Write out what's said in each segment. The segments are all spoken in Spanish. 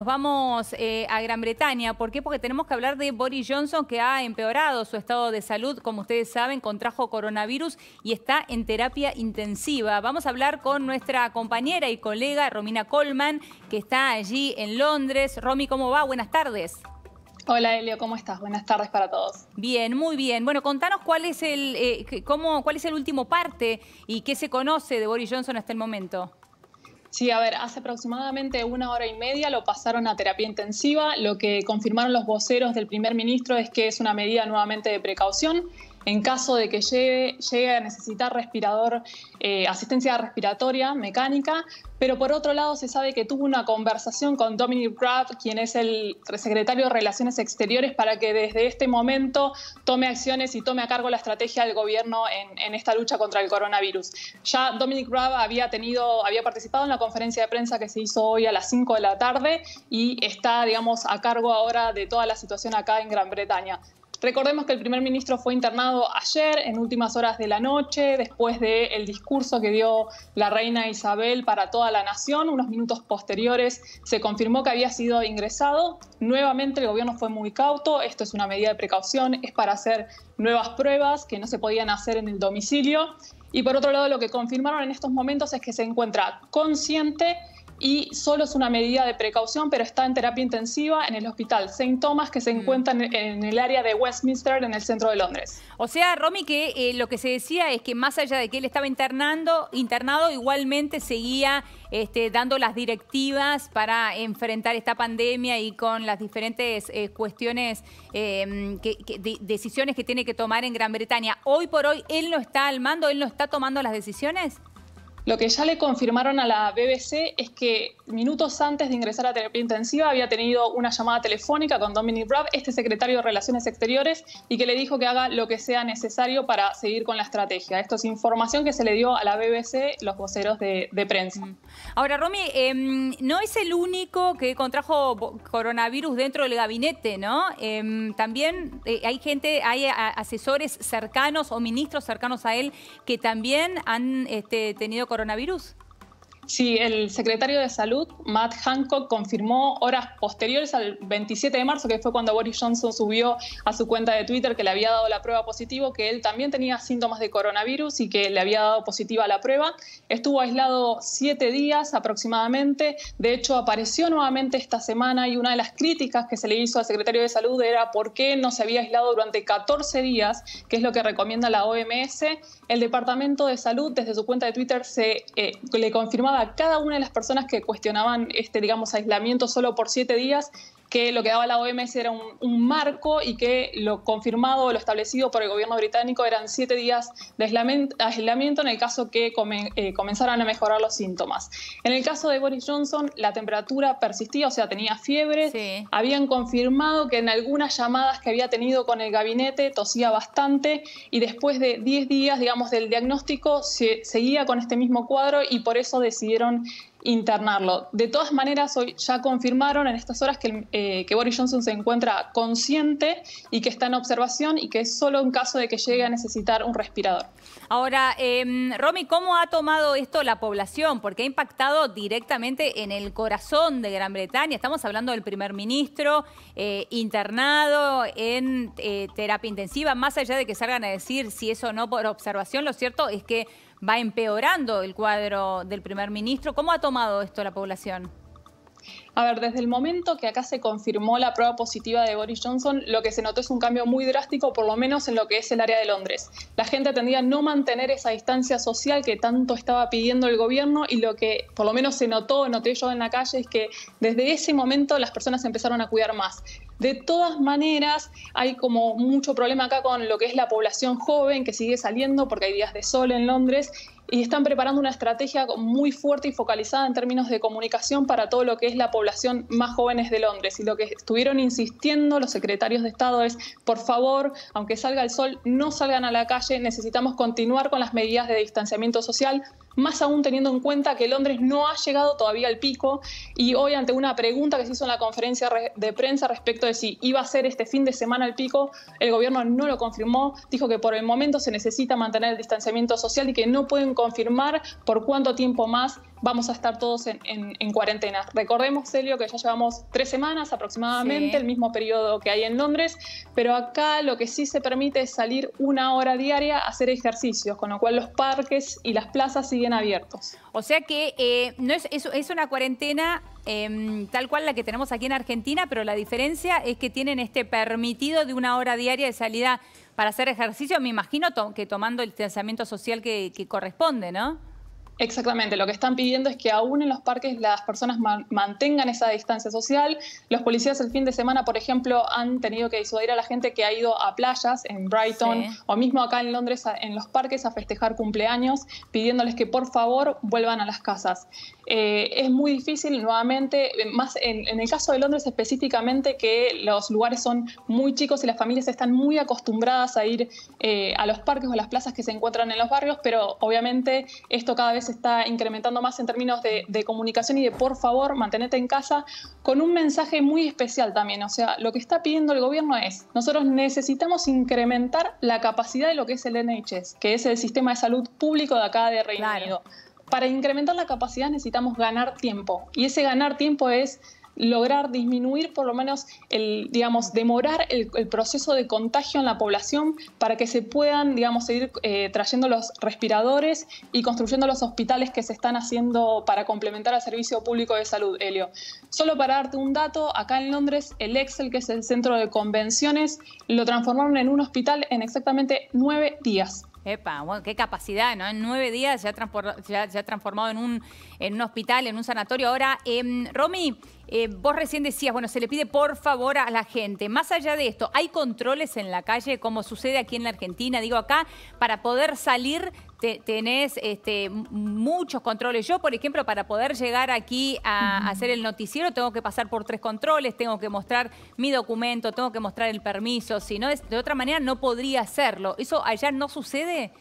vamos a Gran Bretaña. ¿Por qué? Porque tenemos que hablar de Boris Johnson, que ha empeorado su estado de salud. Como ustedes saben, contrajo coronavirus y está en terapia intensiva. Vamos a hablar con nuestra compañera y colega Romina Coleman, que está allí en Londres. Romy, ¿cómo va? Buenas tardes. Hola, Elio, ¿cómo estás? Buenas tardes para todos. Bien, muy bien. Bueno, contanos cuál es el último parte y qué se conoce de Boris Johnson hasta el momento. Sí, a ver, hace aproximadamente 1 hora y media lo pasaron a terapia intensiva. Lo que confirmaron los voceros del primer ministro es que es una medida nuevamente de precaución. En caso de que llegue a necesitar asistencia respiratoria mecánica, pero por otro lado se sabe que tuvo una conversación con Dominic Raab, quien es el secretario de Relaciones Exteriores, para que desde este momento tome acciones y tome a cargo la estrategia del gobierno en esta lucha contra el coronavirus. Ya Dominic Raab había participado en la conferencia de prensa que se hizo hoy a las 5 de la tarde y está, digamos, a cargo ahora de toda la situación acá en Gran Bretaña. Recordemos que el primer ministro fue internado ayer en últimas horas de la noche, después del discurso que dio la reina Isabel para toda la nación. Unos minutos posteriores se confirmó que había sido ingresado. Nuevamente el gobierno fue muy cauto. Esto es una medida de precaución, es para hacer nuevas pruebas que no se podían hacer en el domicilio. Y por otro lado, lo que confirmaron en estos momentos es que se encuentra consciente y solo es una medida de precaución, pero está en terapia intensiva en el Hospital St. Thomas, que se encuentra en el área de Westminster, en el centro de Londres. O sea, Romy, que lo que se decía es que más allá de que él estaba internado, igualmente seguía dando las directivas para enfrentar esta pandemia y con las diferentes cuestiones, decisiones que tiene que tomar en Gran Bretaña. Hoy por hoy, ¿él no está al mando, él no está tomando las decisiones? Lo que ya le confirmaron a la BBC es que minutos antes de ingresar a terapia intensiva había tenido una llamada telefónica con Dominic Raab, secretario de Relaciones Exteriores, y que le dijo que haga lo que sea necesario para seguir con la estrategia. Esto es información que se le dio a la BBC, los voceros de prensa. Ahora, Romy, no es el único que contrajo coronavirus dentro del gabinete, ¿no? También hay asesores cercanos o ministros cercanos a él que también han tenido coronavirus. Sí, el secretario de Salud, Matt Hancock, confirmó horas posteriores al 27 de marzo, que fue cuando Boris Johnson subió a su cuenta de Twitter que le había dado la prueba positivo, que él también tenía síntomas de coronavirus y que le había dado positiva la prueba. Estuvo aislado 7 días aproximadamente. De hecho, apareció nuevamente esta semana y una de las críticas que se le hizo al secretario de Salud era por qué no se había aislado durante 14 días, que es lo que recomienda la OMS. El Departamento de Salud, desde su cuenta de Twitter, le confirmaba a cada una de las personas que cuestionaban aislamiento solo por 7 días, que lo que daba la OMS era un marco y que lo confirmado o lo establecido por el gobierno británico eran 7 días de aislamiento en el caso que comenzaran a mejorar los síntomas. En el caso de Boris Johnson, la temperatura persistía, o sea, tenía fiebre. Sí. Habían confirmado que en algunas llamadas que había tenido con el gabinete tosía bastante y después de 10 días, digamos, del diagnóstico, seguía con este mismo cuadro y por eso decidieron internarlo. De todas maneras, hoy ya confirmaron en estas horas que Boris Johnson se encuentra consciente y que está en observación y que es solo en caso de que llegue a necesitar un respirador. Ahora, Romy, ¿cómo ha tomado esto la población? Porque ha impactado directamente en el corazón de Gran Bretaña. Estamos hablando del primer ministro internado en terapia intensiva. Más allá de que salgan a decir si eso o no por observación, lo cierto es que va empeorando el cuadro del primer ministro. ¿Cómo ha tomado esto la población? A ver, desde el momento que acá se confirmó la prueba positiva de Boris Johnson, lo que se notó es un cambio muy drástico, por lo menos en lo que es el área de Londres. La gente tendía a no mantener esa distancia social que tanto estaba pidiendo el gobierno y lo que por lo menos noté yo en la calle es que desde ese momento las personas empezaron a cuidar más. De todas maneras, hay como mucho problema acá con lo que es la población joven que sigue saliendo porque hay días de sol en Londres y están preparando una estrategia muy fuerte y focalizada en términos de comunicación para todo lo que es la población más jóvenes de Londres. Y lo que estuvieron insistiendo los secretarios de Estado es, por favor, aunque salga el sol, no salgan a la calle, necesitamos continuar con las medidas de distanciamiento social, más aún teniendo en cuenta que Londres no ha llegado todavía al pico y hoy ante una pregunta que se hizo en la conferencia de prensa respecto de si iba a ser este fin de semana el pico, el gobierno no lo confirmó, dijo que por el momento se necesita mantener el distanciamiento social y que no pueden confirmar por cuánto tiempo más vamos a estar todos en cuarentena. Recordemos, Celio, que ya llevamos 3 semanas aproximadamente, el mismo periodo que hay en Londres, pero acá lo que sí se permite es salir 1 hora diaria a hacer ejercicios, con lo cual los parques y las plazas siguen abiertos. O sea que no es una cuarentena tal cual la que tenemos aquí en Argentina, pero la diferencia es que tienen este permitido de 1 hora diaria de salida para hacer ejercicio, me imagino que tomando el distanciamiento social que corresponde, ¿no? Exactamente, lo que están pidiendo es que aún en los parques las personas mantengan esa distancia social. Los policías el fin de semana, por ejemplo, han tenido que disuadir a la gente que ha ido a playas en Brighton o mismo acá en Londres en los parques a festejar cumpleaños, pidiéndoles que por favor vuelvan a las casas. Es muy difícil, nuevamente, más en el caso de Londres específicamente, que los lugares son muy chicos y las familias están muy acostumbradas a ir a los parques o a las plazas que se encuentran en los barrios, pero obviamente esto cada vez se está incrementando más en términos de comunicación y de por favor mantenete en casa, con un mensaje muy especial también. O sea, lo que está pidiendo el gobierno es, nosotros necesitamos incrementar la capacidad de lo que es el NHS, que es el sistema de salud público de acá de Reino Unido. Para incrementar la capacidad necesitamos ganar tiempo, y ese ganar tiempo es lograr disminuir, por lo menos, demorar el proceso de contagio en la población para que se puedan, seguir trayendo los respiradores y construyendo los hospitales que se están haciendo para complementar al servicio público de salud, Helio. Solo para darte un dato, acá en Londres, el Excel, que es el centro de convenciones, lo transformaron en un hospital en exactamente 9 días. Epa, bueno, qué capacidad, ¿no? En 9 días se ha transformado en un hospital, en un sanatorio. Ahora, Romy, vos recién decías, bueno, se le pide por favor a la gente. Más allá de esto, ¿hay controles en la calle como sucede aquí en la Argentina? Digo, acá, para poder salir tenés muchos controles. Yo, por ejemplo, para poder llegar aquí a hacer el noticiero, tengo que pasar por 3 controles, tengo que mostrar mi documento, tengo que mostrar el permiso. Si no, de otra manera no podría hacerlo. ¿Eso allá no sucede?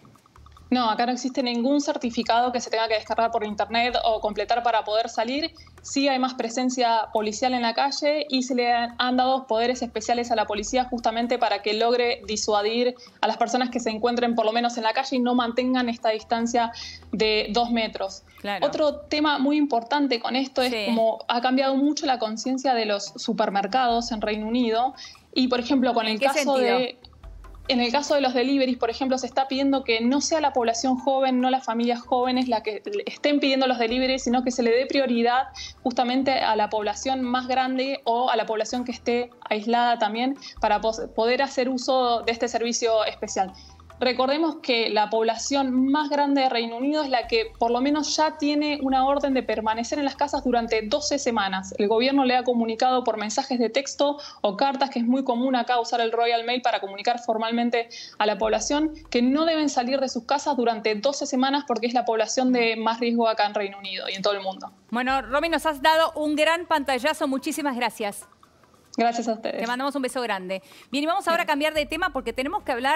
No, acá no existe ningún certificado que se tenga que descargar por internet o completar para poder salir. Sí hay más presencia policial en la calle y se le han dado poderes especiales a la policía justamente para que logre disuadir a las personas que se encuentren por lo menos en la calle y no mantengan esta distancia de 2 metros. Claro. Otro tema muy importante con esto es como ha cambiado mucho la conciencia de los supermercados en Reino Unido y, por ejemplo, con el caso de... En el caso de los deliveries, por ejemplo, se está pidiendo que no sea la población joven, no las familias jóvenes la que estén pidiendo los deliveries, sino que se le dé prioridad justamente a la población más grande o a la población que esté aislada también para poder hacer uso de este servicio especial. Recordemos que la población más grande de Reino Unido es la que por lo menos ya tiene una orden de permanecer en las casas durante 12 semanas. El gobierno le ha comunicado por mensajes de texto o cartas, que es muy común acá usar el Royal Mail para comunicar formalmente a la población, que no deben salir de sus casas durante 12 semanas porque es la población de más riesgo acá en Reino Unido y en todo el mundo. Bueno, Romy, nos has dado un gran pantallazo. Muchísimas gracias. Gracias a ustedes. Te mandamos un beso grande. Bien, y vamos ahora a cambiar de tema porque tenemos que hablar